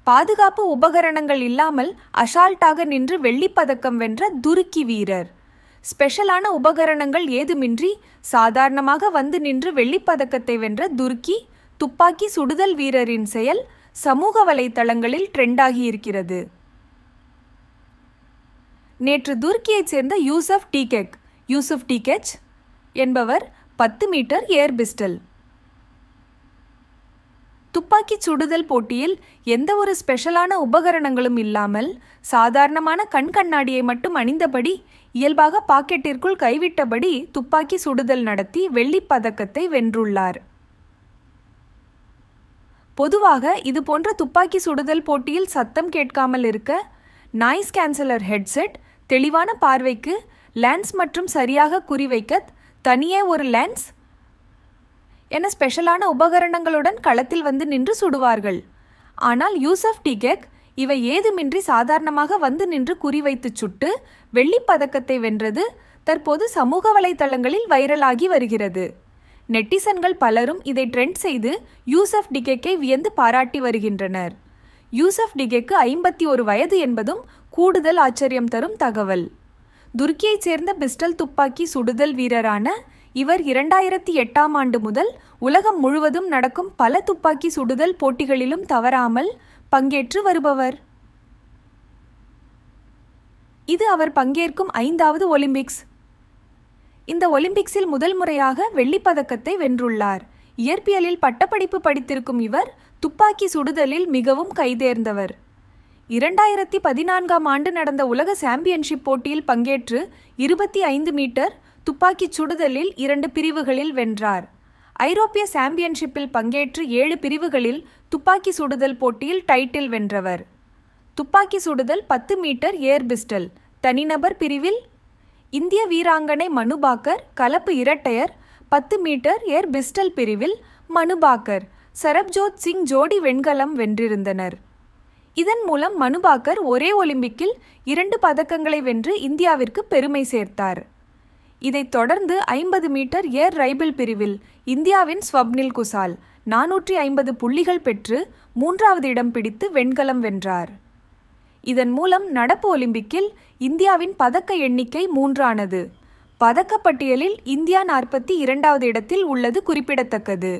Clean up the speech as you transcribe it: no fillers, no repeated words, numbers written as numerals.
பாதுகாப்பு உபகரணங்கள் இல்லாமல் அசால்ட்டாக நின்று வெள்ளிப்பதக்கம் வென்ற துருக்கி வீரர். ஸ்பெஷலான உபகரணங்கள் ஏதுமின்றி சாதாரணமாக வந்து நின்று வெள்ளிப்பதக்கத்தை வென்ற துருக்கி துப்பாக்கி சுடுதல் வீரரின் செயல் சமூக வலைத்தளங்களில் ட்ரெண்டாகி இருக்கிறது. நேற்று துருக்கியைச் சேர்ந்த யூசுப் டீகெச் என்பவர் 10 மீட்டர் ஏர் பிஸ்டல் துப்பாக்கி சுடுதல் போட்டியில் எந்த ஒரு ஸ்பெஷலான உபகரணங்களும் இல்லாமல் சாதாரணமான கண்ணாடியை மட்டும் அணிந்தபடி இயல்பாக பாக்கெட்டிற்குள் கைவிட்டபடி துப்பாக்கி சுடுதல் நடத்தி வெள்ளிப்பதக்கத்தை வென்றுள்ளார். பொதுவாக இதுபோன்ற துப்பாக்கி சுடுதல் போட்டியில் சத்தம் கேட்காமல் இருக்க நாய்ஸ் கேன்சலர் ஹெட்செட், தெளிவான பார்வைக்கு லென்ஸ் மற்றும் சரியாக குறிவைக்க தனியே ஒரு லென்ஸ் என ஸ்பெஷலான உபகரணங்களுடன் களத்தில் வந்து நின்று சுடுவார்கள். ஆனால் யூசுப் டீகெச் இவை ஏதுமின்றி சாதாரணமாக வந்து நின்று குறிவைத்து சுட்டு வெள்ளிப்பதக்கத்தை வென்றது தற்போது சமூக வலைத்தளங்களில் வைரலாகி வருகிறது. நெட்டிசன்கள் பலரும் இதை ட்ரெண்ட் செய்து யூசுப் டீகெச்சை வியந்து பாராட்டி வருகின்றனர். யூசுப் டீகெச்சுக்கு 51 வயது என்பதும் கூடுதல் ஆச்சரியம் தரும் தகவல். துருக்கியைச் சேர்ந்த பிஸ்டல் துப்பாக்கி சுடுதல் வீரரான இவர் 2008ஆம் ஆண்டு முதல் உலகம் முழுவதும் நடக்கும் பல துப்பாக்கி சுடுதல் போட்டிகளிலும் தவறாமல் பங்கேற்று வருபவர். இது அவர் பங்கேற்கும் 5வது ஒலிம்பிக்ஸ். இந்த ஒலிம்பிக்ஸில் முதல் முறையாக வெள்ளிப்பதக்கத்தை வென்றுள்ளார். இயற்பியலில் பட்டப்படிப்பு படித்திருக்கும் இவர் துப்பாக்கி சுடுதலில் மிகவும் கைதேர்ந்தவர். 2014ஆம் ஆண்டு நடந்த உலக சாம்பியன்ஷிப் போட்டியில் பங்கேற்று 25 மீட்டர் துப்பாக்கி சுடுதலில் 2 பிரிவுகளில் வென்றார். ஐரோப்பிய சாம்பியன்ஷிப்பில் பங்கேற்று 7 பிரிவுகளில் துப்பாக்கி சுடுதல் போட்டியில் டைட்டில் வென்றவர். துப்பாக்கி சுடுதல் 10 மீட்டர் ஏர் பிஸ்டல் தனிநபர் பிரிவில் இந்திய வீராங்கனை மனு பாக்கர், கலப்பு இரட்டையர் 10 மீட்டர் ஏர் பிஸ்டல் பிரிவில் மனு பாக்கர், சரப்ஜோத் சிங் ஜோடி வெண்கலம் வென்றிருந்தனர். இதன் மூலம் மனு பாக்கர் ஒரே ஒலிம்பிக்கில் 2 பதக்கங்களை வென்று இந்தியாவிற்கு பெருமை சேர்த்தார். இதைத் தொடர்ந்து 50 மீட்டர் ஏர் ரைபிள் பிரிவில் இந்தியாவின் ஸ்வப்னில் குசால் 450 புள்ளிகள் பெற்று 3வது இடம் பிடித்து வெண்கலம் வென்றார். இதன் மூலம் நடப்பு ஒலிம்பிக்கில் இந்தியாவின் பதக்க எண்ணிக்கை 3ஆனது. பதக்கப்பட்டியலில் இந்தியா 42வது இடத்தில் உள்ளது குறிப்பிடத்தக்கது.